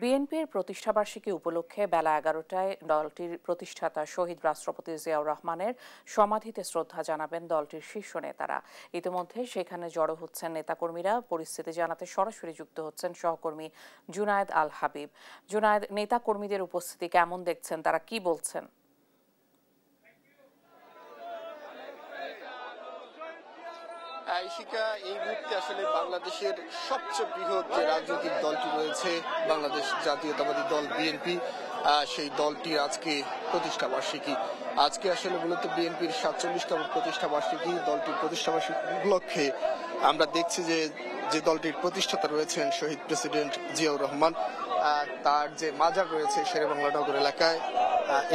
বিএনপির প্রতিষ্ঠাবার্ষিকী উপলক্ষে বেলা 11টায় দলটির প্রতিষ্ঠাতা শহীদ রাষ্ট্রপতি জিয়াউর রহমানের সমাধিতে শ্রদ্ধা জানাবেন দলটির শীর্ষ নেতারা। ইতিমধ্যে সেখানে জড়ো হচ্ছেন নেতাকর্মীরা। পরিস্থিতি জানাতে সরাসরি যুক্ত হচ্ছেন সহকর্মী জুনায়েদ আল হাবিব। জুনায়েদ, নেতাকর্মীদের উপস্থিতি কেমন দেখছেন, তারা কি বলছেন? আইশিকা, এই মুহূর্তে আসলে বাংলাদেশের সবচেয়ে বৃহৎ যে রাজনৈতিক দলটি রয়েছে, বাংলাদেশ জাতীয়তাবাদী দল বিএনপি, সেই দলটির আজকে প্রতিষ্ঠা বার্ষিকী। আজকে আসলে মূলত বিএনপির 47তম প্রতিষ্ঠা বার্ষিকী। দলটির প্রতিষ্ঠা বার্ষিকী উপলক্ষে আমরা দেখছি যে দলটির প্রতিষ্ঠাতা রয়েছেন শহীদ প্রেসিডেন্ট জিয়াউর রহমান, তার যে মাজার রয়েছে শেরেবাংলা নগর এলাকায়,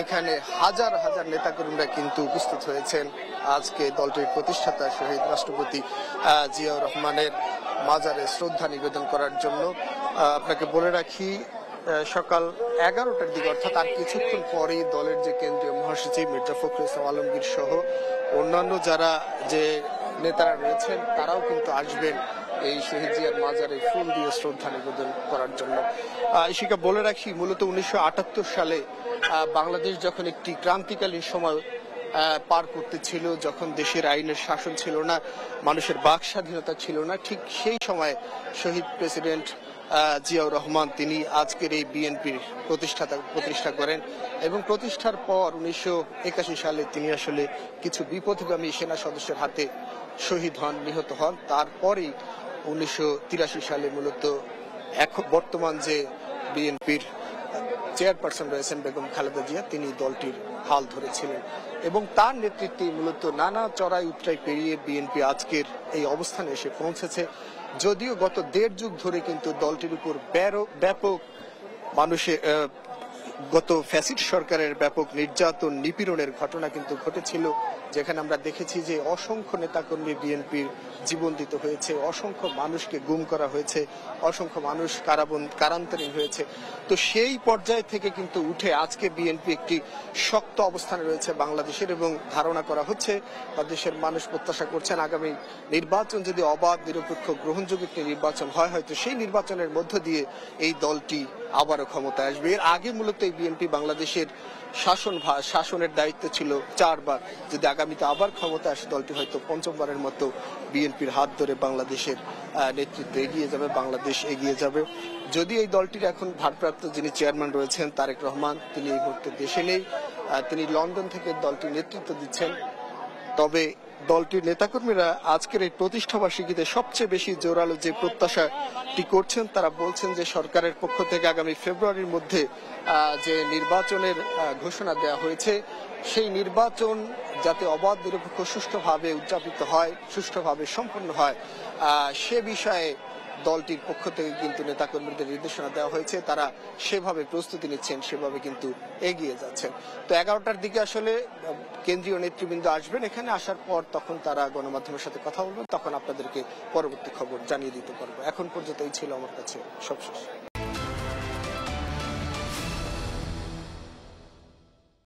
এখানে হাজার হাজার নেতাকর্মীরা কিন্তু উপস্থিত হয়েছেন আজকে দলটির প্রতিষ্ঠাতা শহীদ রাষ্ট্রপতি জিয়াউর রহমানের মাজারে শ্রদ্ধা নিবেদন করার জন্য। আপনাকে বলে রাখি, সকাল 11টার দিকে অর্থাৎ আর কিছুক্ষণ পরেই দলের যে কেন্দ্রীয় মহাসচিব মির্জা ফখরুল ইসলাম আলমগীর সহ অন্যান্য যারা যে নেতারা রয়েছেন তারাও কিন্তু আসবেন এই শহীদ জিয়ার মাজারে ফুল দিয়ে শ্রদ্ধা নিবেদন করার জন্য। ইশিকা, বলে রাখি, মূলত 1978 সালে বাংলাদেশ যখন একটি ক্রান্তিকালীন সময় পার করতেছিল, যখন দেশের আইনের শাসন ছিল না, মানুষের বাক স্বাধীনতা ছিল না, ঠিক সেই সময় শহীদ প্রেসিডেন্ট জিয়াউর রহমান তিনি আজকের এই বিএনপির প্রতিষ্ঠা করেন এবং প্রতিষ্ঠার পর 1981 সালে তিনি আসলে কিছু বিপথগামী সেনা সদস্যের হাতে শহীদ হন, নিহত হন। তারপরেই 1983 সালে মূলত বর্তমান যে বিএনপির চেয়ারপারসন রয়েছেন বেগম খালেদা জিয়া, তিনি দলটির হাল ধরেছিলেন এবং তার নেতৃত্বে মূলত নানা চড়াই উতরাই পেরিয়ে বিএনপি আজকের এই অবস্থানে এসে পৌঁছেছে। যদিও গত 1.5 যুগ ধরে কিন্তু দলটির উপর ব্যাপক মানুষের গত ফ্যাসিড সরকারের ব্যাপক নির্যাতন নিপীড়নের ঘটনা কিন্তু ঘটেছিল, যেখানে আমরা দেখেছি যে অসংখ্য নেতাকর্মী বিএনপির জীবন দিতে হয়েছে, অসংখ্য মানুষকে গুম করা হয়েছে, অসংখ্য মানুষ কারান্তরীণ হয়েছে। তো সেই পর্যায় থেকে কিন্তু উঠে আজকে বিএনপি একটি শক্ত অবস্থানে রয়েছে বাংলাদেশের, এবং ধারণা করা হচ্ছে বা দেশের মানুষ প্রত্যাশা করছেন আগামী নির্বাচন যদি অবাধ, নিরপেক্ষ, গ্রহণযোগ্য একটি নির্বাচন হয়, হয়তো সেই নির্বাচনের মধ্য দিয়ে এই দলটি আবারও ক্ষমতায় আসবে। এর আগে মূলত এই বিএনপি বাংলাদেশের শাসনের দায়িত্ব ছিল 4 বার। যদি আগামীতে আবার ক্ষমতা আসে, দলটি হয়তো 5মবারের মতো বিএনপির হাত ধরে বাংলাদেশের নেতৃত্ব এগিয়ে যাবে, বাংলাদেশ এগিয়ে যাবে। যদি এই দলটির এখন ভারপ্রাপ্ত যিনি চেয়ারম্যান রয়েছেন তারেক রহমান, তিনি এই মুহূর্তে দেশে নেই, তিনি লন্ডন থেকে দলটির নেতৃত্ব দিচ্ছেন। তবে দলটির নেতাকর্মীরা আজকের এই প্রতিষ্ঠা বার্ষিকীতে সবচেয়ে বেশি জোরালো যে প্রত্যাশাটি করছেন, তারা বলছেন যে সরকারের পক্ষ থেকে আগামী ফেব্রুয়ারির মধ্যে যে নির্বাচনের ঘোষণা দেওয়া হয়েছে, সেই নির্বাচন যাতে অবাধ, নিরপেক্ষ, সুষ্ঠুভাবে উদযাপিত হয়, সুষ্ঠুভাবে সম্পন্ন হয়, সে বিষয়ে দলটির পক্ষ থেকে কিন্তু নেতাকর্মীদের নির্দেশনা দেওয়া হয়েছে। তারা সেভাবে প্রস্তুতি নিচ্ছেন, সেভাবে কিন্তু এগিয়ে যাচ্ছেন। তো 11টার দিকে আসলে কেন্দ্রীয় নেতৃবৃন্দ আসবেন। এখানে আসার পর তখন তারা গণমাধ্যমের সাথে কথা বলবেন, তখন আপনাদেরকে পরবর্তী খবর জানিয়ে দিতে পারবো। এখন পর্যন্ত এই ছিল আমার কাছে সবশেষ।